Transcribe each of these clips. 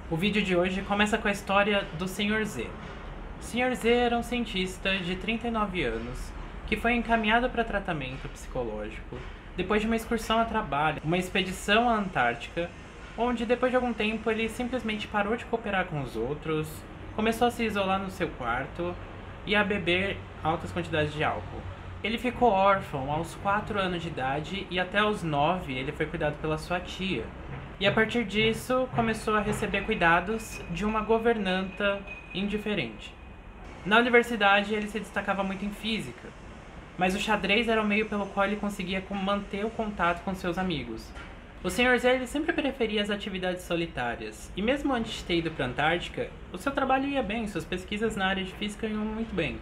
O vídeo de hoje começa com a história do Sr. Z. O Sr. Z era um cientista de 39 anos que foi encaminhado para tratamento psicológico depois de uma excursão a trabalho, uma expedição à Antártica, onde depois de algum tempo ele simplesmente parou de cooperar com os outros, começou a se isolar no seu quarto e a beber altas quantidades de álcool. Ele ficou órfão aos 4 anos de idade e até aos 9 ele foi cuidado pela sua tia. E a partir disso começou a receber cuidados de uma governanta indiferente. Na universidade ele se destacava muito em física, mas o xadrez era o meio pelo qual ele conseguia manter o contato com seus amigos. O Sr. Z ele sempre preferia as atividades solitárias, e mesmo antes de ter ido para a Antártica, o seu trabalho ia bem, suas pesquisas na área de física iam muito bem.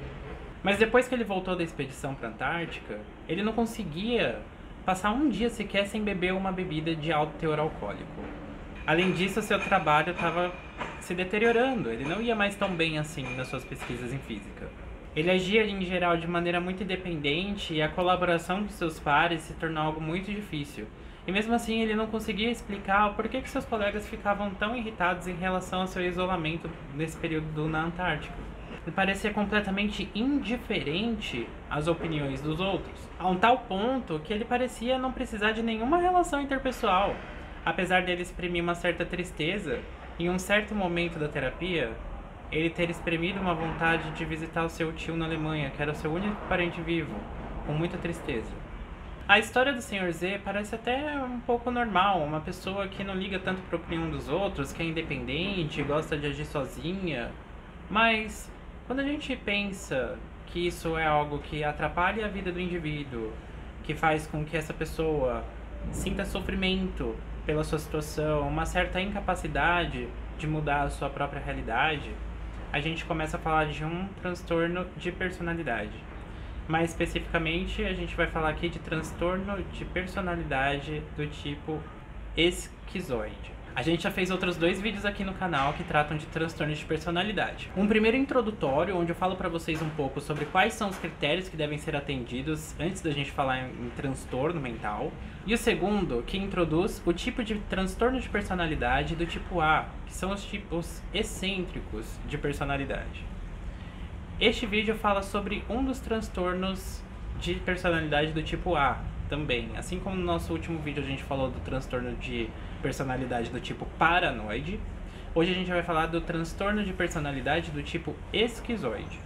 Mas depois que ele voltou da expedição para a Antártica, ele não conseguia passar um dia sequer sem beber uma bebida de alto teor alcoólico. Além disso, seu trabalho estava se deteriorando, ele não ia mais tão bem assim nas suas pesquisas em física. Ele agia em geral de maneira muito independente e a colaboração de seus pares se tornou algo muito difícil. E mesmo assim ele não conseguia explicar o porquê que seus colegas ficavam tão irritados em relação ao seu isolamento nesse período na Antártica. Ele parecia completamente indiferente às opiniões dos outros, a um tal ponto que ele parecia não precisar de nenhuma relação interpessoal. Apesar dele exprimir uma certa tristeza, em um certo momento da terapia, ele ter exprimido uma vontade de visitar o seu tio na Alemanha, que era o seu único parente vivo, com muita tristeza. A história do Sr. Z parece até um pouco normal, uma pessoa que não liga tanto para a opinião dos outros, que é independente, gosta de agir sozinha, mas quando a gente pensa que isso é algo que atrapalha a vida do indivíduo, que faz com que essa pessoa sinta sofrimento pela sua situação, uma certa incapacidade de mudar a sua própria realidade, a gente começa a falar de um transtorno de personalidade. Mais especificamente, a gente vai falar aqui de transtorno de personalidade do tipo esquizoide. A gente já fez outros 2 vídeos aqui no canal que tratam de transtornos de personalidade. Um primeiro introdutório, onde eu falo pra vocês um pouco sobre quais são os critérios que devem ser atendidos antes da gente falar em transtorno mental. E o segundo, que introduz o tipo de transtorno de personalidade do tipo A, que são os tipos excêntricos de personalidade. Este vídeo fala sobre um dos transtornos de personalidade do tipo A também. Assim como no nosso último vídeo a gente falou do transtorno de personalidade do tipo paranoide, hoje a gente vai falar do transtorno de personalidade do tipo esquizoide.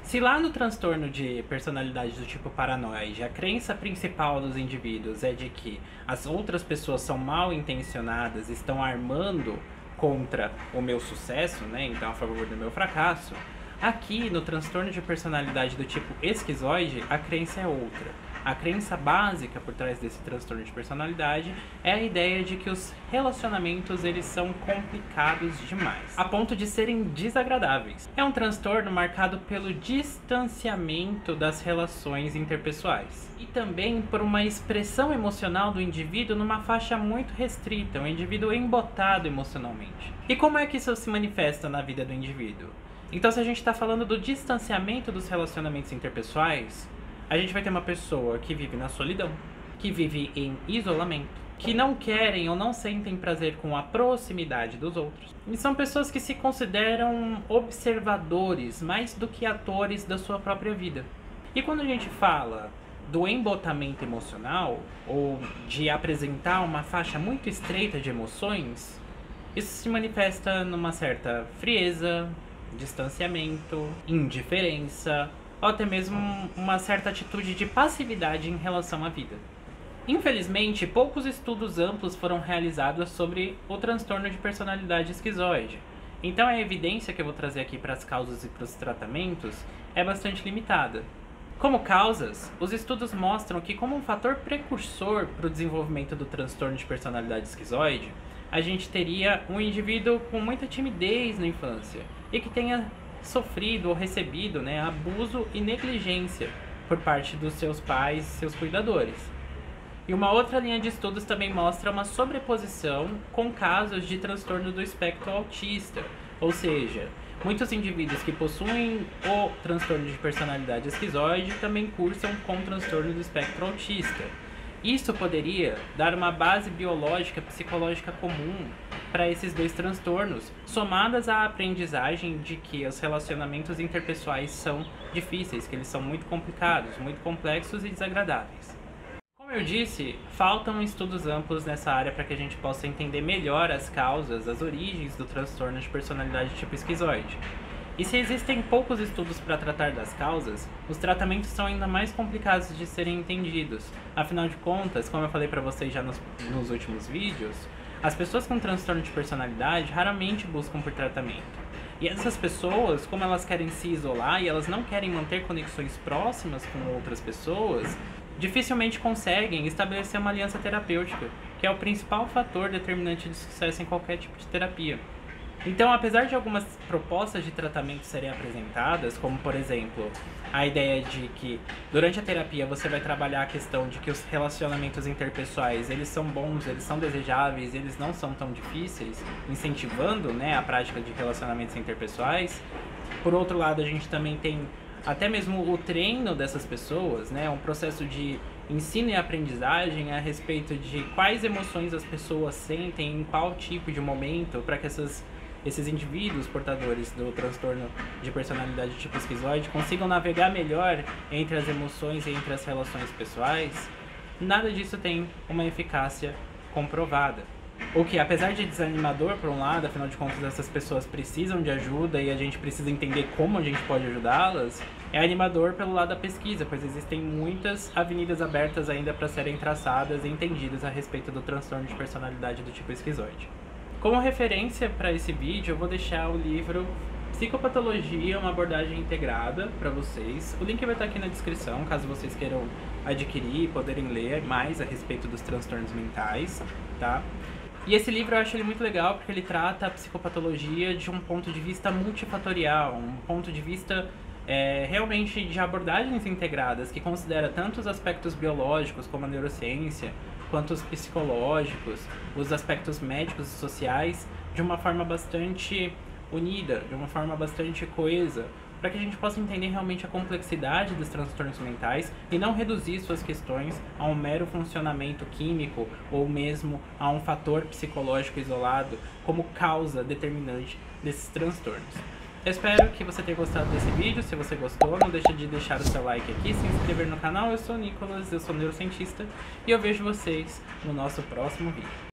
Se lá no transtorno de personalidade do tipo paranoide, a crença principal dos indivíduos é de que as outras pessoas são mal intencionadas, estão armando contra o meu sucesso, né? Então a favor do meu fracasso, aqui no transtorno de personalidade do tipo esquizoide, a crença é outra. A crença básica por trás desse transtorno de personalidade é a ideia de que os relacionamentos eles são complicados demais, a ponto de serem desagradáveis. É um transtorno marcado pelo distanciamento das relações interpessoais e também por uma expressão emocional do indivíduo numa faixa muito restrita, um indivíduo embotado emocionalmente. E como é que isso se manifesta na vida do indivíduo? Então, se a gente está falando do distanciamento dos relacionamentos interpessoais, a gente vai ter uma pessoa que vive na solidão, que vive em isolamento, que não querem ou não sentem prazer com a proximidade dos outros. E são pessoas que se consideram observadores mais do que atores da sua própria vida. E quando a gente fala do embotamento emocional, ou de apresentar uma faixa muito estreita de emoções, isso se manifesta numa certa frieza, distanciamento, indiferença, ou até mesmo uma certa atitude de passividade em relação à vida. Infelizmente, poucos estudos amplos foram realizados sobre o transtorno de personalidade esquizoide. Então a evidência que eu vou trazer aqui para as causas e para os tratamentos é bastante limitada. Como causas, os estudos mostram que como um fator precursor para o desenvolvimento do transtorno de personalidade esquizoide, a gente teria um indivíduo com muita timidez na infância e que tenha sofrido ou recebido, abuso e negligência por parte dos seus pais, seus cuidadores. E uma outra linha de estudos também mostra uma sobreposição com casos de transtorno do espectro autista, ou seja, muitos indivíduos que possuem o transtorno de personalidade esquizoide também cursam com transtorno do espectro autista. Isso poderia dar uma base biológica psicológica comum para esses dois transtornos, somadas à aprendizagem de que os relacionamentos interpessoais são difíceis, que eles são muito complicados, muito complexos e desagradáveis. Como eu disse, faltam estudos amplos nessa área para que a gente possa entender melhor as causas, as origens do transtorno de personalidade tipo esquizoide. E se existem poucos estudos para tratar das causas, os tratamentos são ainda mais complicados de serem entendidos. Afinal de contas, como eu falei para vocês já nos últimos vídeos, as pessoas com transtorno de personalidade raramente buscam por tratamento. E essas pessoas, como elas querem se isolar e elas não querem manter conexões próximas com outras pessoas, dificilmente conseguem estabelecer uma aliança terapêutica, que é o principal fator determinante de sucesso em qualquer tipo de terapia. Então, apesar de algumas propostas de tratamento serem apresentadas, como por exemplo, a ideia de que durante a terapia você vai trabalhar a questão de que os relacionamentos interpessoais, eles são bons, eles são desejáveis, eles não são tão difíceis, incentivando, né, a prática de relacionamentos interpessoais. Por outro lado, a gente também tem até mesmo o treino dessas pessoas, né, um processo de ensino e aprendizagem a respeito de quais emoções as pessoas sentem, em qual tipo de momento, para que esses indivíduos portadores do transtorno de personalidade tipo esquizoide consigam navegar melhor entre as emoções e entre as relações pessoais. Nada disso tem uma eficácia comprovada. O que, apesar de desanimador por um lado, afinal de contas essas pessoas precisam de ajuda e a gente precisa entender como a gente pode ajudá-las, é animador pelo lado da pesquisa, pois existem muitas avenidas abertas ainda para serem traçadas e entendidas a respeito do transtorno de personalidade do tipo esquizoide. Como referência para esse vídeo, eu vou deixar o livro Psicopatologia, uma abordagem integrada para vocês. O link vai estar aqui na descrição, caso vocês queiram adquirir e poderem ler mais a respeito dos transtornos mentais, tá? E esse livro eu acho ele muito legal porque ele trata a psicopatologia de um ponto de vista multifatorial, um ponto de vista realmente de abordagens integradas, que considera tanto os aspectos biológicos, como a neurociência, quanto os psicológicos, os aspectos médicos e sociais, de uma forma bastante unida, de uma forma bastante coesa, para que a gente possa entender realmente a complexidade dos transtornos mentais e não reduzir suas questões a um mero funcionamento químico ou mesmo a um fator psicológico isolado como causa determinante desses transtornos. Eu espero que você tenha gostado desse vídeo. Se você gostou, não deixe de deixar o seu like aqui, se inscrever no canal. Eu sou o Nicolas, eu sou neurocientista e eu vejo vocês no nosso próximo vídeo.